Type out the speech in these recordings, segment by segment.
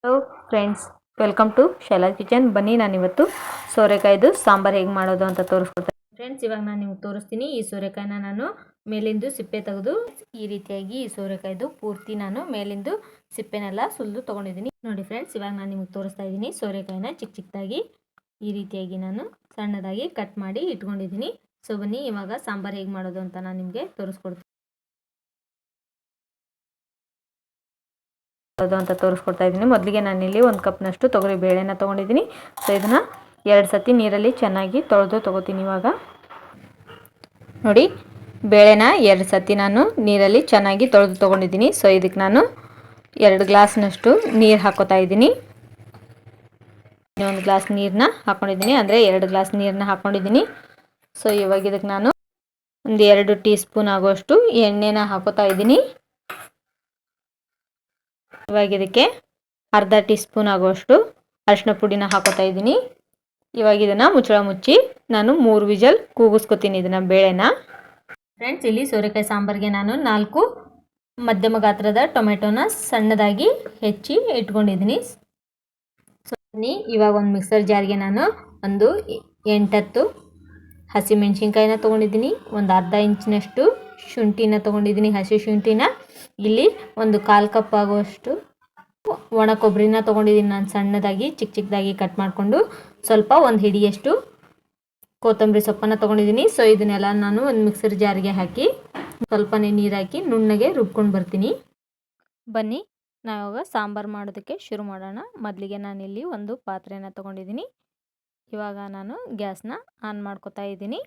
Hello friends, welcome to Shaila kitchen. ಬನ್ನಿ, ನಾನಿವತ್ತು ಸೋರೆಕಾಯ್ದು ಸಾಂಬಾರು ಹೇಗೆ ಮಾಡೋದು ಅಂತ ತೋರಿಸ್ಕೊಡ್ತೀನಿ. ಫ್ರೆಂಡ್ಸ್, ಇವಾಗ ನಾನು ನಿಮ್ಗೆ ತೋರಿಸ್ತೀನಿ. ಈ ಸೋರೆಕಾಯಿನ ನಾನು ಮೇಲಿಂದು ಸಿಪ್ಪೆ ತೆಗೆದು ಈ ರೀತಿಯಾಗಿ ಈ ಸೋರೆಕಾಯ್ದು ಪೂರ್ತಿ ನಾನು ಮೇಲಿಂದು ಸಿಪ್ಪೆನೆಲ್ಲ ಸುಲಿದು ತೊಗೊಂಡಿದ್ದೀನಿ. ನೋಡಿ ಫ್ರೆಂಡ್ಸ್, ಇವಾಗ ನಾನು ನಿಮ್ಗೆ ತೋರಿಸ್ತಾ ಇದ್ದೀನಿ. ಸೋರೆಕಾಯಿನ ಚಿಕ್ಕ ಚಿಕ್ಕದಾಗಿ ಈ ರೀತಿಯಾಗಿ ನಾನು ಸಣ್ಣದಾಗಿ ಕಟ್ ಮಾಡಿ ಇಟ್ಕೊಂಡಿದ್ದೀನಿ. ಸೊ ಬನ್ನಿ, ಇವಾಗ ಸಾಂಬಾರು ಹೇಗೆ ಮಾಡೋದು ಅಂತ ನಾನು ನಿಮಗೆ ತೋರಿಸ್ಕೊಡ್ತೀನಿ ಅಂತ ತೋರಿಸ್ಕೊಡ್ತಾ ಇದ್ದೀನಿ. ಮೊದಲಿಗೆ ನಾನಿಲ್ಲಿ 1 ಕಪ್ನಷ್ಟು ತೊಗರಿ ಬೇಳೆನ ತೊಗೊಂಡಿದ್ದೀನಿ. ಸೊ ಇದನ್ನು 2 ಸತಿ ನೀರಲ್ಲಿ ಚೆನ್ನಾಗಿ ತೊಳೆದು ತೊಗೋತೀನಿ. ಇವಾಗ ನೋಡಿ, ಬೇಳೆನ 2 ಸತಿ ನಾನು ನೀರಲ್ಲಿ ಚೆನ್ನಾಗಿ ತೊಳೆದು ತೊಗೊಂಡಿದ್ದೀನಿ. ಸೊ ಇದಕ್ಕೆ ನಾನು 2 ಗ್ಲಾಸ್ನಷ್ಟು ನೀರು ಹಾಕೋತಾ ಇದ್ದೀನಿ. 1 ಗ್ಲಾಸ್ ನೀರನ್ನ ಹಾಕ್ಕೊಂಡಿದ್ದೀನಿ, ಅಂದರೆ 2 ಗ್ಲಾಸ್ ನೀರನ್ನ ಹಾಕ್ಕೊಂಡಿದ್ದೀನಿ. ಸೊ ಇವಾಗ ಇದಕ್ಕೆ ನಾನು ಒಂದು 2 ಟೀ ಸ್ಪೂನ್ ಆಗುವಷ್ಟು ಎಣ್ಣೆನ ಹಾಕೋತಾ ಇದ್ದೀನಿ. ಇವಾಗ ಇದಕ್ಕೆ ಅರ್ಧ ಟೀ ಸ್ಪೂನ್ ಆಗುವಷ್ಟು ಅರಿಶಿನ ಪುಡಿನ ಹಾಕೋತಾ ಇದ್ದೀನಿ. ಇವಾಗ ಇದನ್ನು ಮುಚ್ಚಳ ಮುಚ್ಚಿ ನಾನು 3 ವಿಜಲ್ ಕೂಗಿಸ್ಕೊತೀನಿ ಇದನ್ನು ಬೇಳೆನ. ಫ್ರೆಂಡ್ಸ್, ಇಲ್ಲಿ ಸೋರೆಕಾಯಿ ಸಾಂಬಾರಿಗೆ ನಾನು 4 ಮಧ್ಯಮ ಗಾತ್ರದ ಟೊಮೆಟೊನ ಸಣ್ಣದಾಗಿ ಹೆಚ್ಚಿ ಇಟ್ಕೊಂಡಿದ್ದೀನಿ. ಸೊ ಇವಾಗ ಒಂದು ಮಿಕ್ಸರ್ ಜಾರ್ಗೆ ನಾನು ಒಂದು 8-10 ಹಸಿಮೆಣಸಿನ್ಕಾಯಿನ ತೊಗೊಂಡಿದ್ದೀನಿ. ಒಂದು ಅರ್ಧ ಇಂಚಿನಷ್ಟು ಶುಂಠಿನ ತೊಗೊಂಡಿದ್ದೀನಿ, ಹಸಿ ಶುಂಠಿನ. ಇಲ್ಲಿ ಒಂದು 1/4 ಕಪ್ ಆಗುವಷ್ಟು ಒಣ ಕೊಬ್ಬರಿನ ತೊಗೊಂಡಿದ್ದೀನಿ ನಾನು ಸಣ್ಣದಾಗಿ ಚಿಕ್ಕ ಚಿಕ್ಕದಾಗಿ ಕಟ್ ಮಾಡಿಕೊಂಡು. ಸ್ವಲ್ಪ ಒಂದು ಹಿಡಿಯಷ್ಟು ಕೊತ್ತಂಬರಿ ಸೊಪ್ಪನ್ನು ತೊಗೊಂಡಿದ್ದೀನಿ. ಸೊ ಇದನ್ನೆಲ್ಲ ನಾನು ಒಂದು ಮಿಕ್ಸರ್ ಜಾರ್ಗೆ ಹಾಕಿ ಸ್ವಲ್ಪನೇ ನೀರು ಹಾಕಿ ನುಣ್ಣಗೆ ರುಬ್ಕೊಂಡು ಬರ್ತೀನಿ. ಬನ್ನಿ, ನಾವಿವಾಗ ಸಾಂಬಾರು ಮಾಡೋದಕ್ಕೆ ಶುರು ಮಾಡೋಣ. ಮೊದಲಿಗೆ ನಾನಿಲ್ಲಿ ಒಂದು ಪಾತ್ರೆನ ತೊಗೊಂಡಿದ್ದೀನಿ. ಇವಾಗ ನಾನು ಗ್ಯಾಸ್ನ ಆನ್ ಮಾಡ್ಕೊತಾ ಇದ್ದೀನಿ.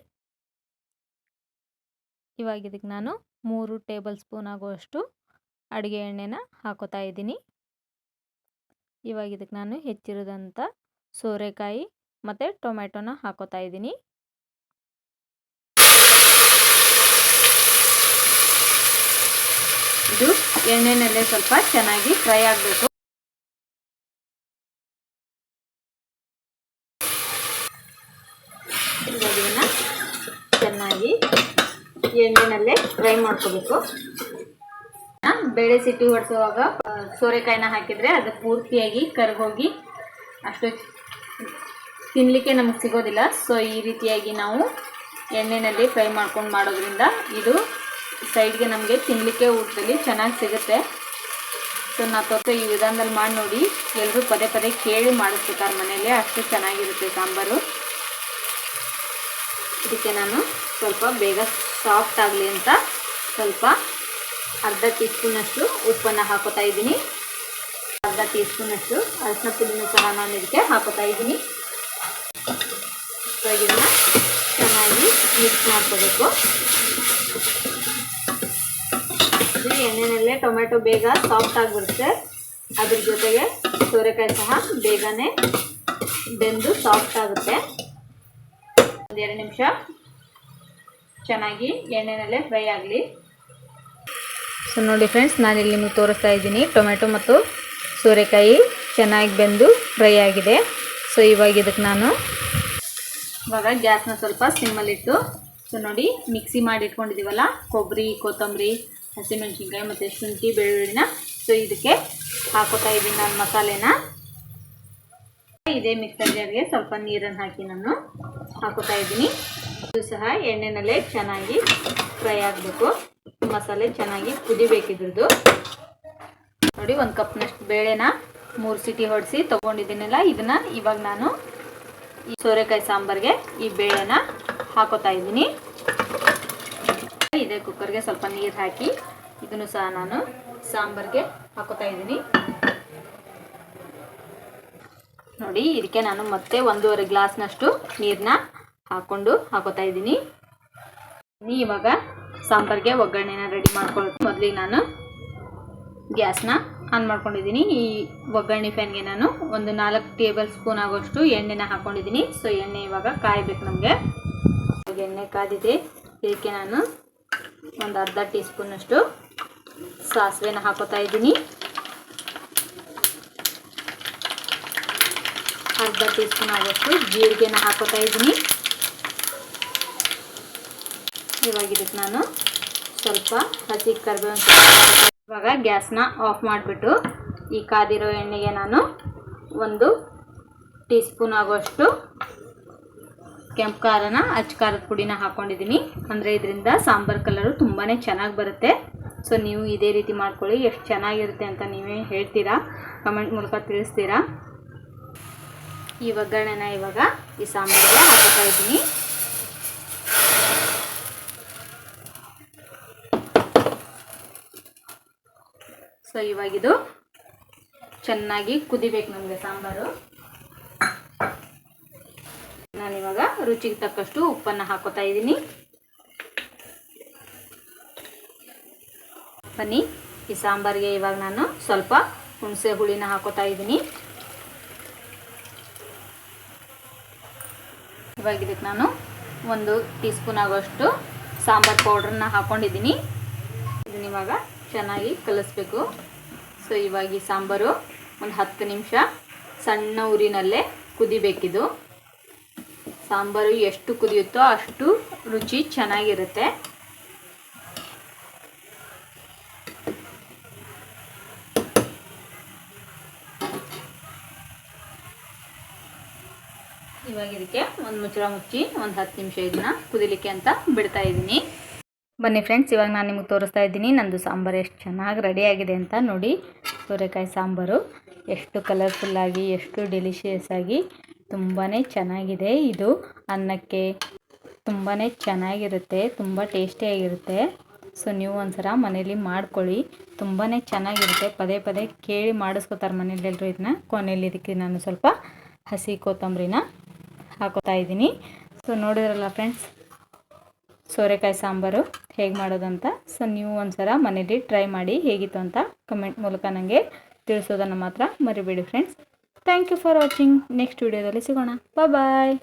ಇವಾಗ ಇದಕ್ಕೆ ನಾನು 3 ಟೇಬಲ್ ಸ್ಪೂನ್ ಆಗುವಷ್ಟು ಅಡುಗೆ ಎಣ್ಣೆನ ಹಾಕೋತಾ ಇದ್ದೀನಿ. ಇವಾಗ ಇದಕ್ಕೆ ನಾನು ಹೆಚ್ಚಿರೋದಂಥ ಸೋರೆಕಾಯಿ ಮತ್ತು ಟೊಮೆಟೊನ ಹಾಕೋತಾ ಇದ್ದೀನಿ. ಇದು ಎಣ್ಣೆನಲ್ಲೇ ಸ್ವಲ್ಪ ಚೆನ್ನಾಗಿ ಫ್ರೈ ಆಗಬೇಕು. ಇವಾಗ ಇದನ್ನು ಚೆನ್ನಾಗಿ ಎಣ್ಣೆನಲ್ಲೇ ಫ್ರೈ ಮಾಡ್ಕೋಬೇಕು. ಬೇಳೆ ಸಿಟಿ ಹೊಡಿಸುವಾಗ ಸೋರೆಕಾಯಿನ ಹಾಕಿದರೆ ಅದು ಪೂರ್ತಿಯಾಗಿ ಕರಗೋಗಿ ಅಷ್ಟು ತಿನ್ನಲಿಕ್ಕೆ ನಮಗೆ ಸಿಗೋದಿಲ್ಲ. ಸೊ ಈ ರೀತಿಯಾಗಿ ನಾವು ಎಣ್ಣೆಯಲ್ಲಿ ಫ್ರೈ ಮಾಡ್ಕೊಂಡು ಮಾಡೋದ್ರಿಂದ ಇದು ಸೈಡ್ಗೆ ನಮಗೆ ತಿನ್ನಲಿಕ್ಕೆ ಊಟದಲ್ಲಿ ಚೆನ್ನಾಗಿ ಸಿಗುತ್ತೆ. ಸೊ ನಾವು ಈ ವಿಧಾನದಲ್ಲಿ ಮಾಡಿ ನೋಡಿ, ಎಲ್ಲರೂ ಪದೇ ಪದೇ ಕೇಳಿ ಮಾಡಿಸ್ಬೇಕಾದ್ರೆ ಮನೆಯಲ್ಲೇ ಅಷ್ಟು ಚೆನ್ನಾಗಿರುತ್ತೆ ಸಾಂಬಾರು. ಇದಕ್ಕೆ ನಾನು ಸ್ವಲ್ಪ ಬೇಗ ಸಾಫ್ಟ್ ಆಗಲಿ ಅಂತ ಸ್ವಲ್ಪ ಅರ್ಧ ಟೀ ಸ್ಪೂನಷ್ಟು ಉಪ್ಪನ್ನು ಹಾಕೋತಾ ಇದ್ದೀನಿ. ಅರ್ಧ ಟೀ ಸ್ಪೂನಷ್ಟು ಅರಿಶಿನ ಪುಡಿನೂ ಸಹ ನಾನು ಇದಕ್ಕೆ ಹಾಕೋತಾ ಇದ್ದೀನಿ. ಸೊ ಇದನ್ನು ಚೆನ್ನಾಗಿ ಮಿಕ್ಸ್ ಮಾಡ್ಕೋಬೇಕು. ಎಣ್ಣೆನಲ್ಲೇ ಟೊಮೆಟೊ ಬೇಗ ಸಾಫ್ಟ್ ಆಗಿಬಿಡುತ್ತೆ. ಅದ್ರ ಜೊತೆಗೆ ಸೋರೆಕಾಯಿ ಸಹ ಬೇಗನೆ ಬೆಂದು ಸಾಫ್ಟ್ ಆಗುತ್ತೆ. ಒಂದು 2 ನಿಮಿಷ ಚೆನ್ನಾಗಿ ಎಣ್ಣೆನಲ್ಲೇ ಫ್ರೈ ಆಗಲಿ. ಸೊ ನೋಡಿ ಫ್ರೆಂಡ್ಸ್, ನಾನಿಲ್ಲಿ ನಿಮಗೆ ತೋರಿಸ್ತಾ ಇದ್ದೀನಿ ಟೊಮೆಟೊ ಮತ್ತು ಸೋರೆಕಾಯಿ ಚೆನ್ನಾಗಿ ಬೆಂದು ಫ್ರೈ ಆಗಿದೆ. ಸೊ ಇವಾಗ ಇದಕ್ಕೆ ನಾನು ಇವಾಗ ಗ್ಯಾಸ್ನ ಸ್ವಲ್ಪ ಸಿಮ್ಮಲ್ಲಿಟ್ಟು, ಸೊ ನೋಡಿ ಮಿಕ್ಸಿ ಮಾಡಿ ಇಟ್ಕೊಂಡಿದ್ದೀವಲ್ಲ ಕೊಬ್ಬರಿ, ಕೊತ್ತಂಬರಿ, ಹಸಿಮೆಣಸಿನ್ಕಾಯಿ ಮತ್ತು ಶುಂಠಿ ಬೆಳ್ಳುಳ್ಳಿನ, ಸೊ ಇದಕ್ಕೆ ಹಾಕೋತಾ ಇದ್ದೀನಿ ನಾನು ಮಸಾಲೆನ. ಇದೇ ಮಿಕ್ಸರ್ ಜಾರ್ಗೆ ಸ್ವಲ್ಪ ನೀರನ್ನು ಹಾಕಿ ನಾನು ಹಾಕೋತಾ ಇದ್ದೀನಿ. ಇದು ಸಹ ಎಣ್ಣೆನಲ್ಲೇ ಚೆನ್ನಾಗಿ ಫ್ರೈ ಆಗಬೇಕು. ಮಸಾಲೆ ಚೆನ್ನಾಗಿ ಕುದಿಬೇಕಿದ್ರದ್ದು. ನೋಡಿ, 1 ಕಪ್ನಷ್ಟು ಬೇಳೆನ 3 ಸಿಟಿ ಹೊಡಿಸಿ ತೊಗೊಂಡಿದ್ದೀನಲ್ಲ, ಇದನ್ನು ಇವಾಗ ನಾನು ಈ ಸೋರೆಕಾಯಿ ಸಾಂಬಾರಿಗೆ ಈ ಬೇಳೆನ ಹಾಕೋತಾ ಇದ್ದೀನಿ. ಇದೇ ಕುಕ್ಕರ್ಗೆ ಸ್ವಲ್ಪ ನೀರು ಹಾಕಿ ಇದನ್ನು ಸಹ ನಾನು ಸಾಂಬಾರಿಗೆ ಹಾಕೋತಾ ಇದ್ದೀನಿ. ನೋಡಿ, ಇದಕ್ಕೆ ನಾನು ಮತ್ತೆ 1.5 ಗ್ಲಾಸ್ನಷ್ಟು ನೀರನ್ನ ಹಾಕೋತಾ ಇದ್ದೀನಿ. ಇವಾಗ ಸಾಂಬಾರಿಗೆ ಒಗ್ಗರಣೆನ ರೆಡಿ ಮಾಡ್ಕೊಳ್ಳೋದು. ಮೊದಲಿಗೆ ನಾನು ಗ್ಯಾಸ್ನ ಆನ್ ಮಾಡ್ಕೊಂಡಿದ್ದೀನಿ. ಈ ಒಗ್ಗರಣೆ ಫ್ಯಾನ್ಗೆ ನಾನು ಒಂದು 4 ಟೇಬಲ್ ಸ್ಪೂನ್ ಆಗೋಷ್ಟು ಎಣ್ಣೆನ ಹಾಕ್ಕೊಂಡಿದ್ದೀನಿ. ಸೊ ಎಣ್ಣೆ ಇವಾಗ ಕಾಯಬೇಕು ನಮಗೆ. ಎಣ್ಣೆ ಕಾದಿದೆ. ಇದಕ್ಕೆ ನಾನು ಒಂದು ಅರ್ಧ ಟೀ ಸ್ಪೂನಷ್ಟು ಸಾಸಿವೆನ ಹಾಕೋತಾ ಇದ್ದೀನಿ. ಅರ್ಧ ಟೀ ಸ್ಪೂನ್ ಆಗೋಷ್ಟು ಜೀರಿಗೆನ ಹಾಕೋತಾ ಇದ್ದೀನಿ. ಇವಾಗ ಇದಕ್ಕೆ ನಾನು ಸ್ವಲ್ಪ ಹಸಿ ಕರಿಬೇವು. ಇವಾಗ ಗ್ಯಾಸ್ನ ಆಫ್ ಮಾಡಿಬಿಟ್ಟು ಈ ಕಾದಿರೋ ಎಣ್ಣೆಗೆ ನಾನು 1 ಟೀ ಸ್ಪೂನ್ ಆಗುವಷ್ಟು ಕೆಂಪು ಖಾರನ ಖಾರದ ಪುಡಿನ ಹಾಕ್ಕೊಂಡಿದ್ದೀನಿ. ಅಂದರೆ ಇದರಿಂದ ಸಾಂಬಾರು ಕಲರು ತುಂಬಾ ಚೆನ್ನಾಗಿ ಬರುತ್ತೆ. ಸೊ ನೀವು ಇದೇ ರೀತಿ ಮಾಡ್ಕೊಳ್ಳಿ, ಎಷ್ಟು ಚೆನ್ನಾಗಿರುತ್ತೆ ಅಂತ ನೀವೇ ಹೇಳ್ತೀರಾ, ಕಮೆಂಟ್ ಮೂಲಕ ತಿಳಿಸ್ತೀರಾ. ಈ ಒಗ್ಗರಣೆನ ಇವಾಗ ಈ ಸಾಂಬಾರಿಗೆ ಹಾಕ್ತಾ ಇದ್ದೀನಿ. ಸೊ ಇವಾಗಿದು ಚೆನ್ನಾಗಿ ಕುದಿಬೇಕು ನಮಗೆ ಸಾಂಬಾರು. ನಾನಿವಾಗ ರುಚಿಗೆ ತಕ್ಕಷ್ಟು ಉಪ್ಪನ್ನು ಹಾಕೋತಾ ಇದ್ದೀನಿ. ಬನ್ನಿ ಈ ಸಾಂಬಾರಿಗೆ ಇವಾಗ ನಾನು ಸ್ವಲ್ಪ ಹುಣಸೆ ಹುಳಿನ ಹಾಕೋತಾ ಇದ್ದೀನಿ. ಇವಾಗ ಇದಕ್ಕೆ ನಾನು 1 ಟೀ ಸ್ಪೂನ್ ಆಗೋಷ್ಟು ಸಾಂಬಾರು ಪೌಡ್ರನ್ನ ಹಾಕ್ಕೊಂಡಿದ್ದೀನಿ. ಇದನ್ನ ಇವಾಗ ಚೆನ್ನಾಗಿ ಕಲಿಸ್ಬೇಕು. ಸೊ ಇವಾಗ ಈ ಸಾಂಬಾರು ಒಂದು 10 ನಿಮಿಷ ಸಣ್ಣ ಉರಿನಲ್ಲೇ ಕುದಿಬೇಕಿದು. ಸಾಂಬಾರು ಎಷ್ಟು ಕುದಿಯುತ್ತೋ ಅಷ್ಟು ರುಚಿ ಚೆನ್ನಾಗಿರುತ್ತೆ. ಇವಾಗ ಇದಕ್ಕೆ ಒಂದು ಮುಚ್ಚಳ ಮುಚ್ಚಿ ಒಂದು 10 ನಿಮಿಷ ಇದನ್ನ ಕುದಿಲಿಕ್ಕೆ ಅಂತ ಬಿಡ್ತಾ ಇದ್ದೀನಿ. ಬನ್ನಿ ಫ್ರೆಂಡ್ಸ್, ಇವಾಗ ನಾನು ನಿಮಗೆ ತೋರಿಸ್ತಾ ಇದ್ದೀನಿ ನಂದು ಸಾಂಬಾರು ಎಷ್ಟು ಚೆನ್ನಾಗಿ ರೆಡಿಯಾಗಿದೆ ಅಂತ. ನೋಡಿ, ಸೋರೆಕಾಯಿ ಸಾಂಬಾರು ಎಷ್ಟು ಕಲರ್ಫುಲ್ಲಾಗಿ, ಎಷ್ಟು ಡೆಲಿಷಿಯಸ್ ಆಗಿ ತುಂಬಾ ಚೆನ್ನಾಗಿದೆ. ಇದು ಅನ್ನಕ್ಕೆ ತುಂಬಾ ಚೆನ್ನಾಗಿರುತ್ತೆ, ತುಂಬ ಟೇಸ್ಟಿಯಾಗಿರುತ್ತೆ. ಸೊ ನೀವು ಒಂದ್ಸಲ ಮನೇಲಿ ಮಾಡ್ಕೊಳ್ಳಿ, ತುಂಬಾ ಚೆನ್ನಾಗಿರುತ್ತೆ. ಪದೇ ಪದೇ ಕೇಳಿ ಮಾಡಿಸ್ಕೊತಾರೆ ಮನೇಲೆಲ್ಲರೂ ಇದನ್ನ. ಕೊನೆಯಲ್ಲಿ ಇದಕ್ಕೆ ನಾನು ಸ್ವಲ್ಪ ಹಸಿ ಕೊತ್ತಂಬರಿನ ಹಾಕೋತಾ ಇದ್ದೀನಿ. ಸೊ ನೋಡಿದ್ರಲ್ಲ ಫ್ರೆಂಡ್ಸ್, ಸೋರೆಕಾಯಿ ಸಾಂಬಾರು ಹೇಗೆ ಮಾಡೋದಂತ. ಸೊ ನೀವು ಒಂದ್ಸಲ ಮನೇಲಿ ಟ್ರೈ ಮಾಡಿ, ಹೇಗಿತ್ತು ಅಂತ ಕಮೆಂಟ್ ಮೂಲಕ ನನಗೆ ತಿಳಿಸೋದನ್ನು ಮಾತ್ರ ಮರಿಬೇಡಿ friends. Thank you for watching. Next ವಿಡಿಯೋದಲ್ಲಿ ಸಿಗೋಣ. ಬಾಯ್.